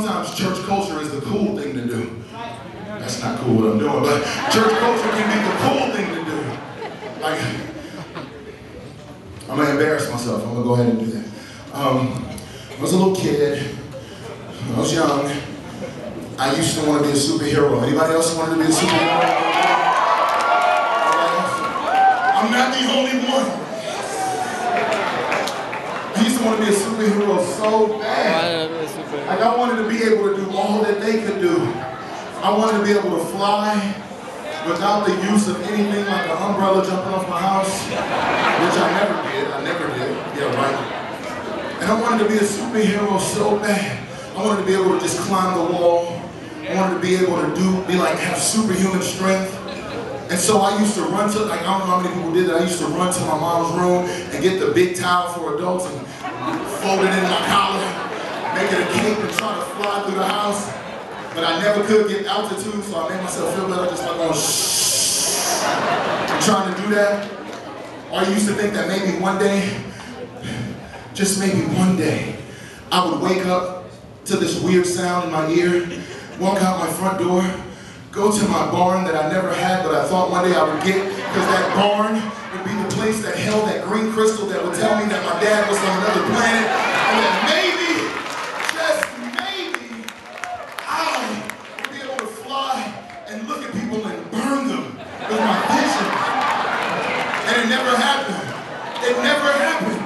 Sometimes church culture is the cool thing to do. That's not cool what I'm doing, but church culture can be the cool thing to do. Like, I'm gonna embarrass myself. I'm gonna go ahead and do that. I was a little kid. When I was young, I used to want to be a superhero. Anybody else wanted to be a superhero? I'm not the only one. I used to want to be a superhero so bad. Like, I wanted to be able to do all that they could do. I wanted to be able to fly without the use of anything like an umbrella jumping off my house, which I never did. Yeah, right. And I wanted to be a superhero so bad. I wanted to be able to just climb the wall. I wanted to be able to have superhuman strength. And so I used to run to, like, I don't know how many people did that. I used to run to my mom's room and get the big towel for adults and fold it in my collar, make it a cape and try to fly through the house. But I never could get altitude, so I made myself feel better just by going shh, and trying to do that. Or I used to think that maybe one day, just maybe one day, I would wake up to this weird sound in my ear, walk out my front door, go to my barn that I never had, but I thought one day I would get, because that barn would be the place that held that green crystal that would tell me that my dad was on another planet, and that maybe, just maybe, I would be able to fly and look at people and burn them with my vision. And it never happened. It never happened.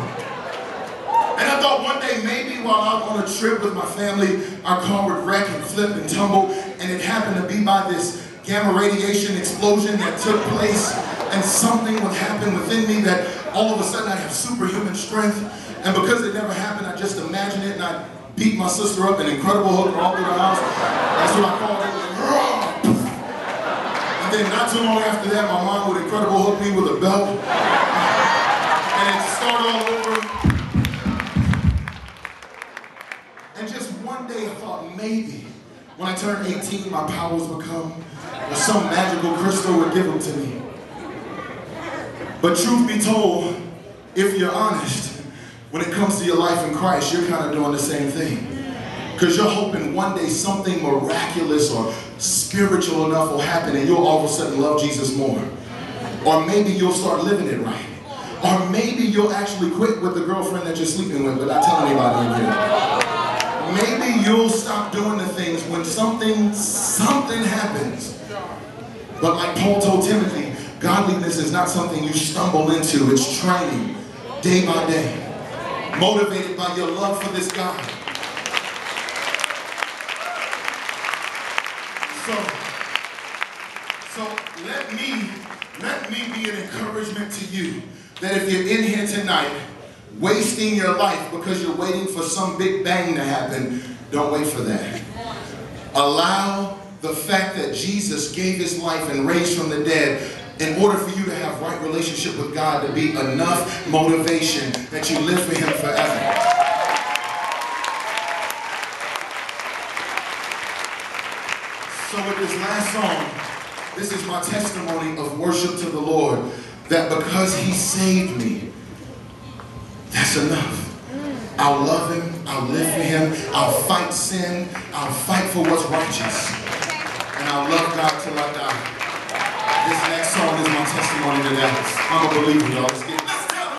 And I thought one day, maybe while I was on a trip with my family, our car would wreck and flip and tumble, and it happened to be by this gamma radiation explosion that took place, and something would happen within me that all of a sudden I'd have superhuman strength. And because it never happened, I just imagined it, and I beat my sister up and incredible hook her all through the house. That's what I called it. And then not too long after that, my mom would incredible hook me with a belt, and it started all over. And just one day I thought maybe when I turned 18 my powers would come, or some magical crystal would give them to me. But truth be told, if you're honest, when it comes to your life in Christ, you're kind of doing the same thing. Because you're hoping one day something miraculous or spiritual enough will happen and you'll all of a sudden love Jesus more. Or maybe you'll start living it right. Or maybe you'll actually quit with the girlfriend that you're sleeping with but not tell anybody in here. Maybe you'll stop doing the things when something happens. But like Paul told Timothy, godliness is not something you stumble into, it's training day by day, motivated by your love for this God. So let me be an encouragement to you that if you're in here tonight wasting your life because you're waiting for some big bang to happen, don't wait for that. Allow the fact that Jesus gave his life and raised from the dead in order for you to have right relationship with God to be enough motivation that you live for him forever. So with this last song, this is my testimony of worship to the Lord, that because he saved me, that's enough. I'll love him, I'll live for him, I'll fight sin, I'll fight for what's righteous, and I'll love God till I die. This next song is my testimony to that. I'm a believer, y'all.